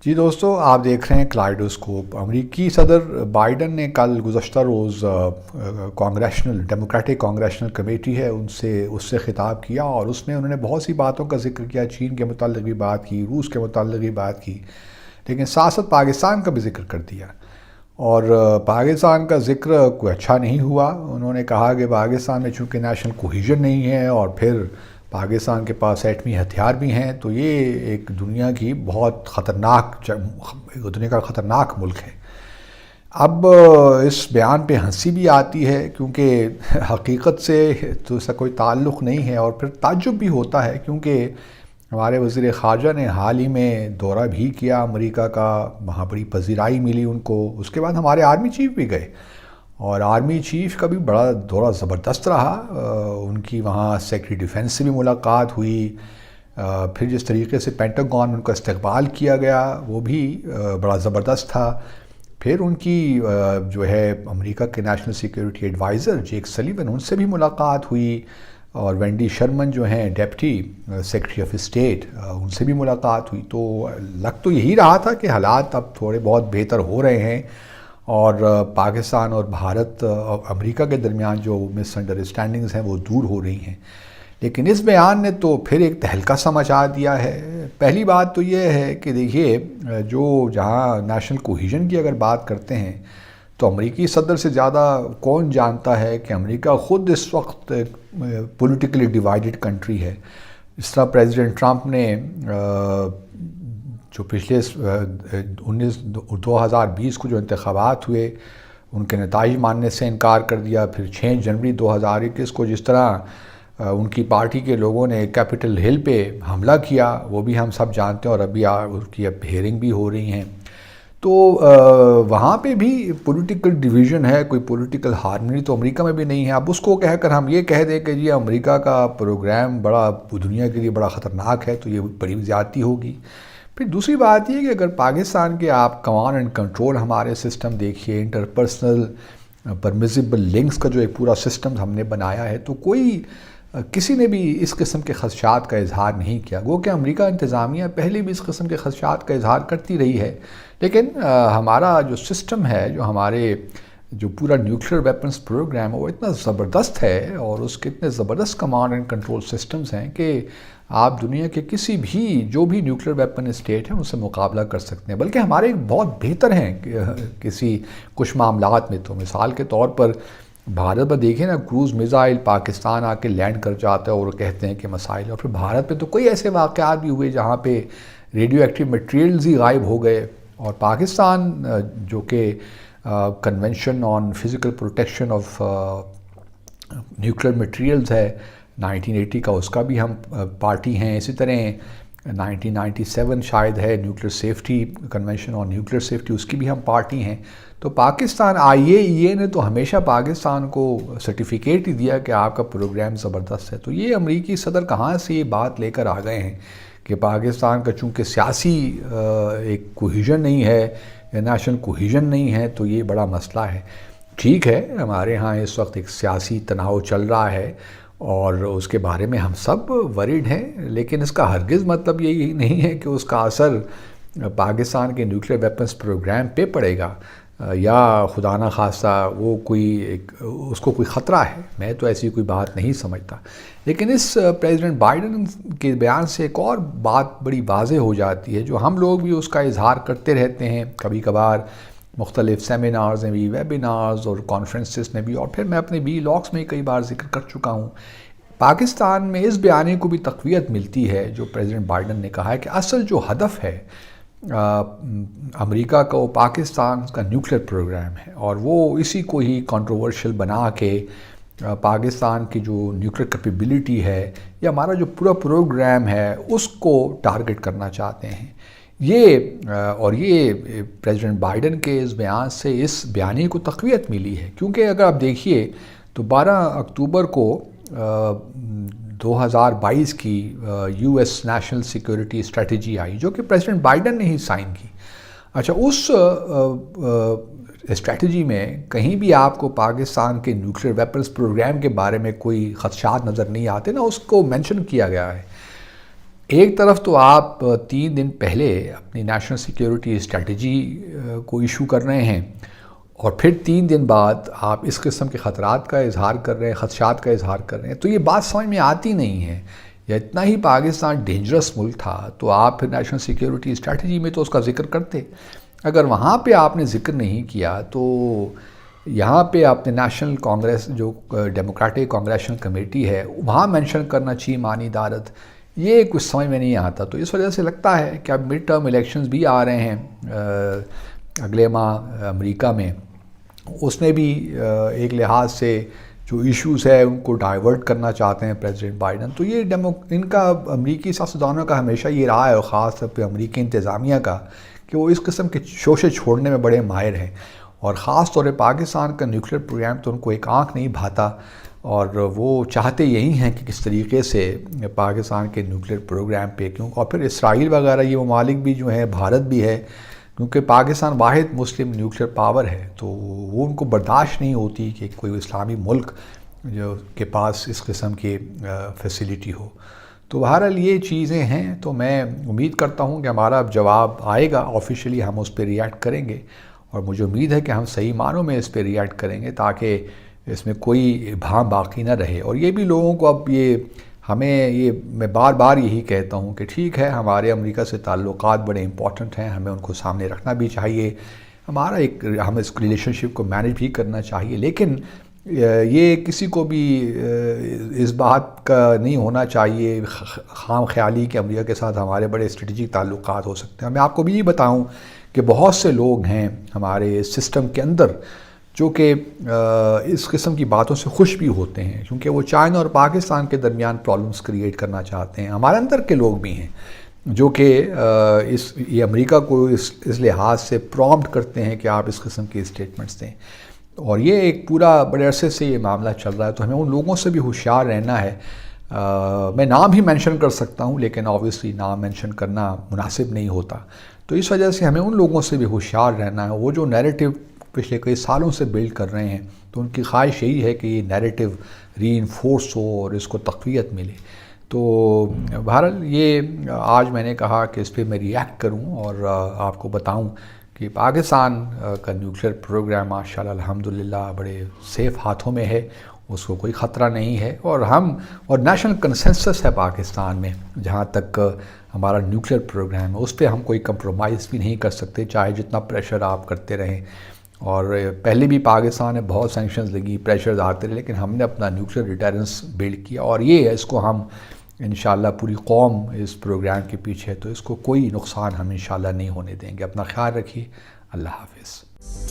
جی دوستو، آپ دیکھ رہے ہیں کلائڈوسکوپ۔ امریکی صدر بائیڈن نے کل گزشتہ روز ڈیموکریٹک کانگریشنل کمیٹی ہے اس سے خطاب کیا، اور انہوں نے بہت سی باتوں کا ذکر کیا۔ چین کے متعلق بھی بات کی، روس کے متعلق بھی بات کی، لیکن ساتھ ساتھ پاکستان کا بھی ذکر کر دیا، اور پاکستان کا ذکر کوئی اچھا نہیں ہوا۔ انہوں نے کہا کہ پاکستان میں چونکہ نیشنل کوہیژن نہیں ہے، اور پھر پاکستان کے پاس ایٹمی ہتھیار بھی ہیں، تو یہ ایک دنیا کا خطرناک ملک ہے۔ اب اس بیان پہ ہنسی بھی آتی ہے، کیونکہ حقیقت سے تو اس کا کوئی تعلق نہیں ہے، اور پھر تعجب بھی ہوتا ہے، کیونکہ ہمارے وزیر خارجہ نے حال ہی میں دورہ بھی کیا امریکہ کا، وہاں بڑی پذیرائی ملی ان کو۔ اس کے بعد ہمارے آرمی چیف بھی گئے، اور آرمی چیف کا بھی بڑا دورہ زبردست رہا۔ ان کی وہاں سیکرٹری ڈیفنس سے بھی ملاقات ہوئی، پھر جس طریقے سے پینٹاگون میں ان کا استقبال کیا گیا وہ بھی بڑا زبردست تھا۔ پھر ان کی جو ہے امریکہ کے national security adviser Jack Sullivan, ان سے بھی ملاقات ہوئی، اور وینڈی شرمن جو ہیں ڈیپٹی سیکرٹری آف اسٹیٹ، ان سے بھی ملاقات ہوئی۔ تو لگ تو یہی رہا تھا کہ حالات اب تھوڑے بہت بہتر ہو رہے ہیں، اور پاکستان اور بھارت اور امریکہ کے درمیان جو مس انڈرسٹینڈنگز ہیں وہ دور ہو رہی ہیں۔ لیکن اس بیان نے تو پھر ایک تہلکہ سا مچا دیا ہے۔ پہلی بات تو یہ ہے کہ دیکھیے، جہاں نیشنل کوہیژن کی اگر بات کرتے ہیں تو امریکی صدر سے زیادہ کون جانتا ہے کہ امریکہ خود اس وقت پولیٹیکلی ڈیوائیڈڈ کنٹری ہے۔ اس طرح پریزیڈنٹ ٹرمپ نے جو پچھلے 2020 کو جو انتخابات ہوئے ان کے نتائج ماننے سے انکار کر دیا، پھر 6 جنوری 2021 کو جس طرح ان کی پارٹی کے لوگوں نے کیپٹل ہل پہ حملہ کیا، وہ بھی ہم سب جانتے ہیں، اور ابھی اس کی ہیئرنگ بھی ہو رہی ہیں۔ تو وہاں پہ بھی پولیٹیکل ڈیویژن ہے، کوئی پولیٹیکل ہارمنی تو امریکہ میں بھی نہیں ہے۔ اب اس کو کہہ کر ہم یہ کہہ دیں کہ جی امریکہ کا پروگرام بڑا دنیا کے لیے بڑا خطرناک ہے، تو یہ بڑی زیادتی ہوگی۔ پھر دوسری بات یہ کہ اگر پاکستان کے آپ کمانڈ اینڈ کنٹرول ہمارے سسٹم دیکھیے، انٹرپرسنل پرمیزیبل لنکس کا جو ایک پورا سسٹم ہم نے بنایا ہے، تو کسی نے بھی اس قسم کے خدشات کا اظہار نہیں کیا۔ گو کہ امریکہ انتظامیہ پہلے بھی اس قسم کے خدشات کا اظہار کرتی رہی ہے، لیکن ہمارا جو سسٹم ہے، جو پورا نیوکلیر ویپنز پروگرام ہے، وہ اتنا زبردست ہے، اور اس کے اتنے زبردست کمانڈ اینڈ کنٹرول سسٹمز ہیں کہ آپ دنیا کے کسی بھی جو بھی نیوکلیر ویپن اسٹیٹ ہیں ان سے مقابلہ کر سکتے ہیں، بلکہ ہمارے بہت بہتر ہیں کچھ معاملات میں۔ تو مثال کے طور پر بھارت میں دیکھیں نا، کروز میزائل پاکستان آ کے لینڈ کر جاتا ہے اور کہتے ہیں کہ مسائل، اور پھر بھارت میں تو کوئی ایسے واقعات بھی ہوئے جہاں پہ ریڈیو ایکٹیو مٹیریلز ہی غائب ہو گئے، اور پاکستان جو کہ convention on physical protection of nuclear materials ہے 1980 کا، اس کا بھی ہم پارٹی ہیں۔ اسی طرح 1997 شاید ہے nuclear safety convention on nuclear safety, اس کی بھی ہم پارٹی ہیں۔ تو پاکستان IAEA نے تو ہمیشہ پاکستان کو سرٹیفکیٹ ہی دیا کہ آپ کا پروگرام زبردست ہے۔ تو یہ امریکی صدر کہاں سے یہ بات لے کر آ گئے ہیں کہ پاکستان کا چونکہ سیاسی ایک کوہیژن نہیں ہے یا نیشنل کوہیژن نہیں ہے تو یہ بڑا مسئلہ ہے۔ ٹھیک ہے، ہمارے ہاں اس وقت ایک سیاسی تناؤ چل رہا ہے، اور اس کے بارے میں ہم سب وریڈ ہیں، لیکن اس کا ہرگز مطلب یہی نہیں ہے کہ اس کا اثر پاکستان کے نیوکلیر ویپنز پروگرام پہ پڑے گا، یا خدا نہ خواستہ اس کو کوئی خطرہ ہے۔ میں تو ایسی کوئی بات نہیں سمجھتا، لیکن اس پریزیڈنٹ بائیڈن کے بیان سے ایک اور بات بڑی واضح ہو جاتی ہے، جو ہم لوگ بھی اس کا اظہار کرتے رہتے ہیں کبھی کبھار، مختلف سیمینارز میں بھی، ویبینارز اور کانفرنسز میں بھی، اور پھر میں اپنے ولاگس میں کئی بار ذکر کر چکا ہوں۔ پاکستان میں اس بیانے کو بھی تقویت ملتی ہے جو پریزیڈنٹ بائیڈن نے کہا ہے کہ اصل جو ہدف ہے امریکہ کا، وہ پاکستان کا نیوکلیر پروگرام ہے، اور وہ اسی کو ہی کنٹروورشل بنا کے پاکستان کی جو نیوکلیر کیپیبلٹی ہے یا ہمارا جو پورا پروگرام ہے اس کو ٹارگٹ کرنا چاہتے ہیں۔ یہ پریزیڈنٹ بائیڈن کے اس بیان سے اس بیانیے کو تقویت ملی ہے، کیونکہ اگر آپ دیکھیے تو 12 اکتوبر کو 2022 کی US نیشنل سیکیورٹی اسٹریٹجی آئی، جو کہ پریزیڈنٹ بائیڈن نے ہی سائن کی۔ اچھا، اس اسٹریٹجی میں کہیں بھی آپ کو پاکستان کے نیوکلیر ویپنز پروگرام کے بارے میں کوئی خدشات نظر نہیں آتے، نہ اس کو مینشن کیا گیا ہے۔ ایک طرف تو آپ 3 دن پہلے اپنی نیشنل سیکیورٹی اسٹریٹجی کو ایشو کر رہے ہیں، اور پھر 3 دن بعد آپ اس قسم کے خطرات کا اظہار کر رہے ہیں، خدشات کا اظہار کر رہے ہیں، تو یہ بات سمجھ میں آتی نہیں ہے۔ یا اتنا ہی پاکستان ڈینجرس ملک تھا تو آپ پھر نیشنل سیکیورٹی اسٹریٹجی میں تو اس کا ذکر کرتے۔ اگر وہاں پہ آپ نے ذکر نہیں کیا تو یہاں پہ آپ نے نیشنل کانگریس جو ڈیموکریٹک کانگریشنل کمیٹی ہے وہاں مینشن کرنا چاہیے مانی دارت، یہ کچھ سمجھ میں نہیں آتا۔ تو اس وجہ سے لگتا ہے کہ اب مڈ ٹرم الیکشنز بھی آ رہے ہیں اگلے ماہ امریکہ میں، اس میں بھی ایک لحاظ سے جو ایشوز ہے ان کو ڈائیورٹ کرنا چاہتے ہیں پریزیڈنٹ بائیڈن۔ تو یہ ان کا امریکی سیاستدانوں کا ہمیشہ یہ رہا ہے، اور خاص طور پہ امریکی انتظامیہ کا، کہ وہ اس قسم کے شوشے چھوڑنے میں بڑے ماہر ہیں، اور خاص طور پہ پاکستان کا نیوکلیر پروگرام تو ان کو ایک آنکھ نہیں بھاتا، اور وہ چاہتے یہی ہیں کہ کس طریقے سے پاکستان کے نیوکلیر پروگرام پہ اور پھر اسرائیل وغیرہ یہ ممالک بھی جو ہیں، بھارت بھی ہے، کیونکہ پاکستان واحد مسلم نیوکلیر پاور ہے، تو وہ ان کو برداشت نہیں ہوتی کہ کوئی اسلامی ملک جو کے پاس اس قسم کی فیسیلیٹی ہو۔ تو بہرحال یہ چیزیں ہیں، تو میں امید کرتا ہوں کہ ہمارا اب جواب آئے گا آفیشلی، ہم اس پہ ریئیکٹ کریں گے، اور مجھے امید ہے کہ ہم صحیح معنوں میں اس پہ ریئیکٹ کریں گے تاکہ اس میں کوئی ابہام باقی نہ رہے۔ اور یہ بھی لوگوں کو اب میں بار بار یہی کہتا ہوں کہ ٹھیک ہے، ہمارے امریکہ سے تعلقات بڑے امپورٹنٹ ہیں، ہمیں ان کو سامنے رکھنا بھی چاہیے، ہم اس ریلیشن شپ کو مینیج بھی کرنا چاہیے، لیکن یہ کسی کو بھی اس بات کا نہیں ہونا چاہیے خام خیالی کہ امریکہ کے ساتھ ہمارے بڑے اسٹریٹجک تعلقات ہو سکتے ہیں۔ میں آپ کو بھی یہ بتاؤں کہ بہت سے لوگ ہیں ہمارے سسٹم کے اندر جو کہ اس قسم کی باتوں سے خوش بھی ہوتے ہیں، کیونکہ وہ چائنا اور پاکستان کے درمیان پرابلمز کریٹ کرنا چاہتے ہیں۔ ہمارے اندر کے لوگ بھی ہیں جو کہ یہ امریکہ کو اس لحاظ سے پرومپٹ کرتے ہیں کہ آپ اس قسم کی اسٹیٹمنٹس دیں، اور یہ ایک پورا بڑے عرصے سے یہ معاملہ چل رہا ہے۔ تو ہمیں ان لوگوں سے بھی ہوشیار رہنا ہے۔ میں نام ہی مینشن کر سکتا ہوں، لیکن آبویسلی نام مینشن کرنا مناسب نہیں ہوتا، تو اس وجہ سے ہمیں ان لوگوں سے بھی ہوشیار رہنا ہے۔ وہ جو نیریٹو پچھلے کئی سالوں سے بلڈ کر رہے ہیں، تو ان کی خواہش یہی ہے کہ یہ نیریٹو ری انفورس ہو اور اس کو تقویت ملے۔ تو بہرحال یہ آج میں نے کہا کہ اس پہ میں ریئیکٹ کروں اور آپ کو بتاؤں کہ پاکستان کا نیوکلیر پروگرام ماشاءاللہ الحمدللہ بڑے سیف ہاتھوں میں ہے، اس کو کوئی خطرہ نہیں ہے، اور نیشنل کنسنسس ہے پاکستان میں جہاں تک ہمارا نیوکلیر پروگرام ہے، اس پہ ہم کوئی کمپرومائز بھی نہیں کر سکتے، چاہے جتنا پریشر آپ کرتے رہیں۔ اور پہلے بھی پاکستان میں بہت سینکشنز لگی، پریشرز آتے رہے، لیکن ہم نے اپنا نیوکلیر ڈیٹرنس بلڈ کیا، اور اس کو ہم انشاءاللہ پوری قوم اس پروگرام کے پیچھے ہے، تو اس کو کوئی نقصان ہم انشاءاللہ نہیں ہونے دیں گے۔ اپنا خیال رکھیے، اللہ حافظ۔